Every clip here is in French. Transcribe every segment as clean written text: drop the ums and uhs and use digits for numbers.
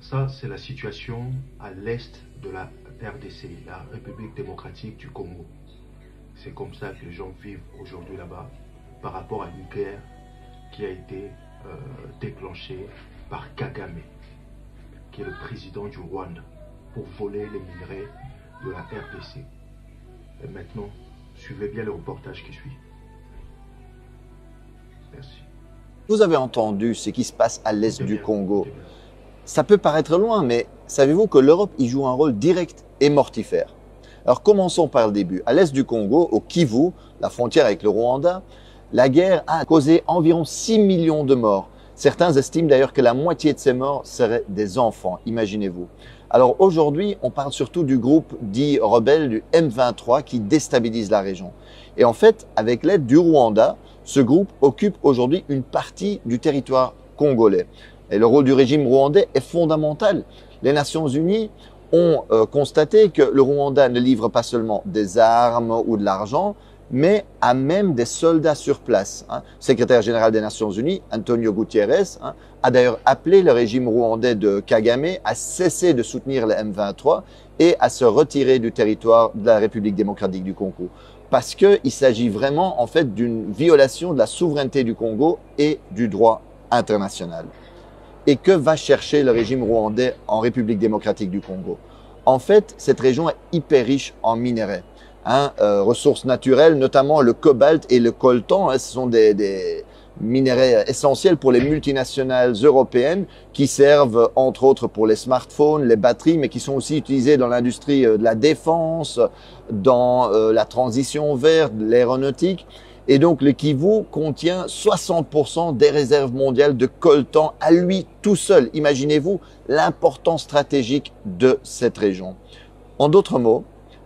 Ça, c'est la situation à l'est de la RDC, la République démocratique du Congo. C'est comme ça que les gens vivent aujourd'hui là-bas par rapport à une guerre qui a été déclenchée par Kagame, qui est le président du Rwanda, pour voler les minerais de la RDC. Et maintenant, suivez bien le reportage qui suit. Merci. Vous avez entendu ce qui se passe à l'est du Congo. Ça peut paraître loin, mais savez-vous que l'Europe y joue un rôle direct et mortifère? Alors commençons par le début. À l'est du Congo, au Kivu, la frontière avec le Rwanda, la guerre a causé environ 6 millions de morts. Certains estiment d'ailleurs que la moitié de ces morts seraient des enfants, imaginez-vous. Alors aujourd'hui, on parle surtout du groupe dit rebelle du M23 qui déstabilise la région. Et en fait, avec l'aide du Rwanda, ce groupe occupe aujourd'hui une partie du territoire congolais. Et le rôle du régime rwandais est fondamental. Les Nations Unies ont constaté que le Rwanda ne livre pas seulement des armes ou de l'argent, mais a même des soldats sur place. Le secrétaire général des Nations Unies, Antonio Guterres, a d'ailleurs appelé le régime rwandais de Kagame à cesser de soutenir le M23 et à se retirer du territoire de la République démocratique du Congo. Parce qu'il s'agit vraiment en fait d'une violation de la souveraineté du Congo et du droit international. Et que va chercher le régime rwandais en République démocratique du Congo? En fait, cette région est hyper riche en minerais. Ressources naturelles, notamment le cobalt et le coltan. Ce sont des minerais essentiels pour les multinationales européennes qui servent entre autres pour les smartphones, les batteries, mais qui sont aussi utilisés dans l'industrie de la défense, dans la transition verte, l'aéronautique. Et donc le Kivu contient 60% des réserves mondiales de coltan à lui tout seul. Imaginez-vous l'importance stratégique de cette région. En d'autres mots,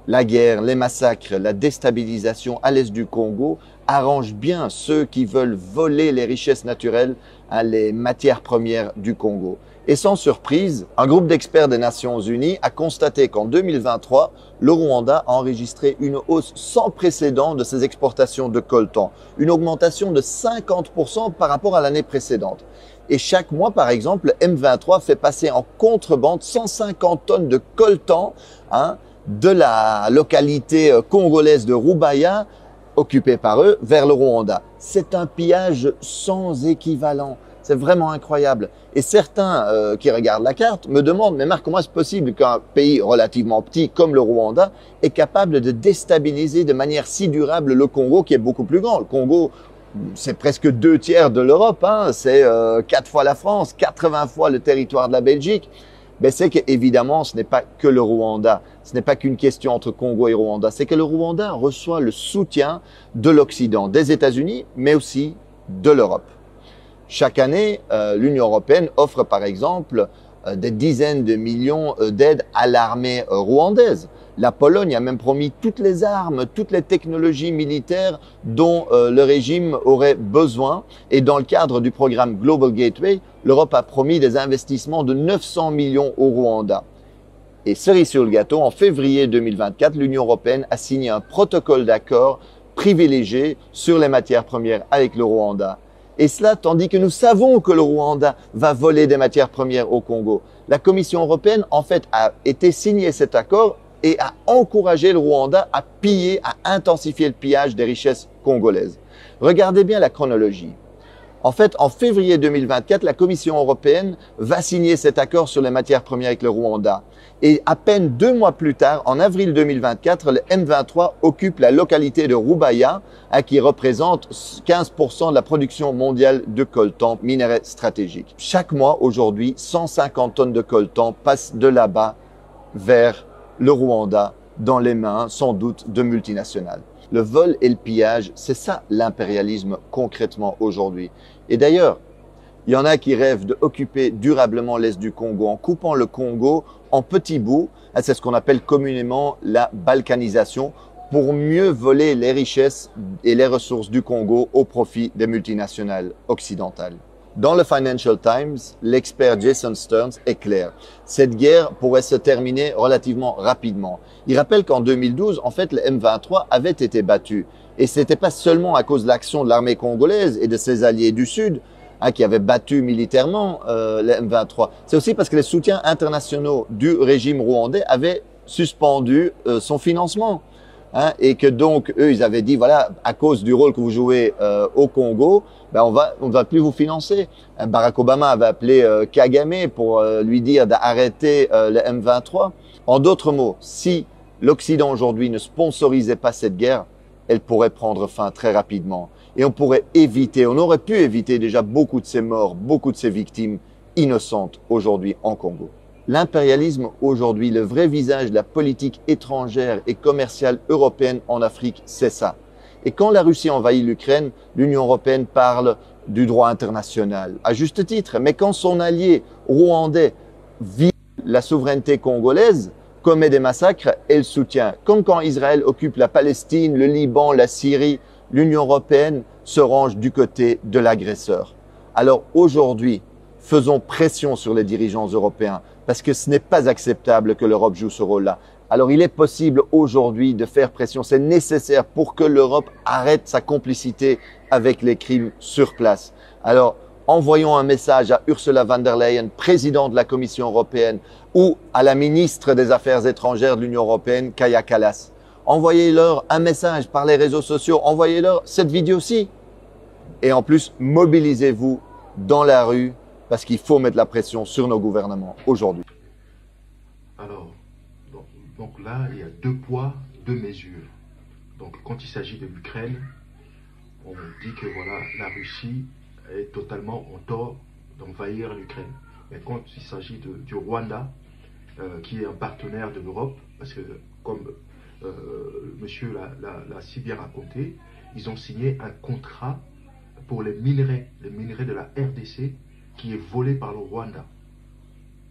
la guerre, les massacres, la déstabilisation à l'est du Congo arrangent bien ceux qui veulent voler les richesses naturelles, les matières premières du Congo. Et sans surprise, un groupe d'experts des Nations Unies a constaté qu'en 2023, le Rwanda a enregistré une hausse sans précédent de ses exportations de coltan, une augmentation de 50% par rapport à l'année précédente. Et chaque mois, par exemple, le M23 fait passer en contrebande 150 tonnes de coltan de la localité congolaise de Rubaya, occupée par eux, vers le Rwanda. C'est un pillage sans équivalent. C'est vraiment incroyable. Et certains qui regardent la carte me demandent, mais Marc, comment est-ce possible qu'un pays relativement petit comme le Rwanda est capable de déstabiliser de manière si durable le Congo qui est beaucoup plus grand? Le Congo, c'est presque 2/3 de l'Europe, c'est 4 fois la France, 80 fois le territoire de la Belgique. Ben, c'est qu'évidemment, ce n'est pas que le Rwanda. Ce n'est pas qu'une question entre Congo et Rwanda. C'est que le Rwanda reçoit le soutien de l'Occident, des États-Unis, mais aussi de l'Europe. Chaque année, l'Union européenne offre par exemple des dizaines de millions d'aides à l'armée rwandaise. La Pologne a même promis toutes les armes, toutes les technologies militaires dont le régime aurait besoin. Et dans le cadre du programme Global Gateway, l'Europe a promis des investissements de 900 millions au Rwanda. Et cerise sur le gâteau, en février 2024, l'Union européenne a signé un protocole d'accord privilégié sur les matières premières avec le Rwanda. Et cela tandis que nous savons que le Rwanda va voler des matières premières au Congo. La Commission européenne, en fait, a été signé cet accord et a encouragé le Rwanda à piller, à intensifier le pillage des richesses congolaises. Regardez bien la chronologie. En fait, en février 2024, la Commission européenne va signer cet accord sur les matières premières avec le Rwanda. Et à peine 2 mois plus tard, en avril 2024, le M23 occupe la localité de Rubaya, qui représente 15% de la production mondiale de coltan, minerai stratégique. Chaque mois, aujourd'hui, 150 tonnes de coltan passent de là-bas vers le Rwanda, dans les mains, sans doute, de multinationales. Le vol et le pillage, c'est ça l'impérialisme concrètement aujourd'hui. Et d'ailleurs, il y en a qui rêvent d'occuper durablement l'est du Congo en coupant le Congo en petits bouts. C'est ce qu'on appelle communément la balkanisation pour mieux voler les richesses et les ressources du Congo au profit des multinationales occidentales. Dans le Financial Times, l'expert Jason Stearns est clair. Cette guerre pourrait se terminer relativement rapidement. Il rappelle qu'en 2012, en fait, le M23 avait été battu. Et ce n'était pas seulement à cause de l'action de l'armée congolaise et de ses alliés du Sud. hein, qui avait battu militairement les M23. C'est aussi parce que les soutiens internationaux du régime rwandais avaient suspendu son financement. Hein, et que donc, eux, ils avaient dit, voilà, à cause du rôle que vous jouez au Congo, ben on ne va plus vous financer. Barack Obama avait appelé Kagame pour lui dire d'arrêter les M23. En d'autres mots, si l'Occident aujourd'hui ne sponsorisait pas cette guerre, elle pourrait prendre fin très rapidement. Et on pourrait éviter, on aurait pu éviter déjà beaucoup de ces morts, beaucoup de ces victimes innocentes aujourd'hui en Congo. L'impérialisme aujourd'hui, le vrai visage de la politique étrangère et commerciale européenne en Afrique, c'est ça. Et quand la Russie envahit l'Ukraine, l'Union européenne parle du droit international, à juste titre. Mais quand son allié rwandais vit la souveraineté congolaise, commet des massacres, elle soutient. Comme quand Israël occupe la Palestine, le Liban, la Syrie, l'Union européenne se range du côté de l'agresseur. Alors aujourd'hui, faisons pression sur les dirigeants européens parce que ce n'est pas acceptable que l'Europe joue ce rôle-là. Alors il est possible aujourd'hui de faire pression, c'est nécessaire pour que l'Europe arrête sa complicité avec les crimes sur place. Alors envoyons un message à Ursula von der Leyen, présidente de la Commission européenne, ou à la ministre des Affaires étrangères de l'Union européenne, Kaja Kallas. Envoyez-leur un message par les réseaux sociaux, envoyez-leur cette vidéo-ci. Et en plus, mobilisez-vous dans la rue parce qu'il faut mettre la pression sur nos gouvernements aujourd'hui. Alors, donc là, il y a 2 poids, 2 mesures. Donc quand il s'agit de l'Ukraine, on dit que voilà, la Russie est totalement en tort d'envahir l'Ukraine. Mais quand il s'agit du Rwanda, qui est un partenaire de l'Europe, parce que comme monsieur l'a si bien raconté, ils ont signé un contrat pour les minerais de la RDC qui est volé par le Rwanda.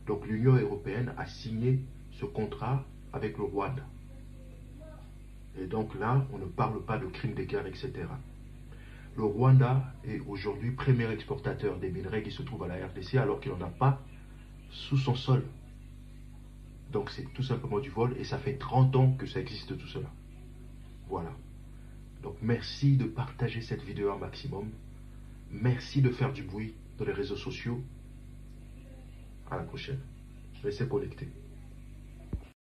Donc l'Union européenne a signé ce contrat avec le Rwanda. Et donc là, on ne parle pas de crimes de guerre, etc. Le Rwanda est aujourd'hui premier exportateur des minerais qui se trouvent à la RDC alors qu'il n'en a pas sous son sol. Donc c'est tout simplement du vol et ça fait 30 ans que ça existe tout cela. Voilà. Donc merci de partager cette vidéo un maximum. Merci de faire du bruit dans les réseaux sociaux. À la prochaine. Restez connectés.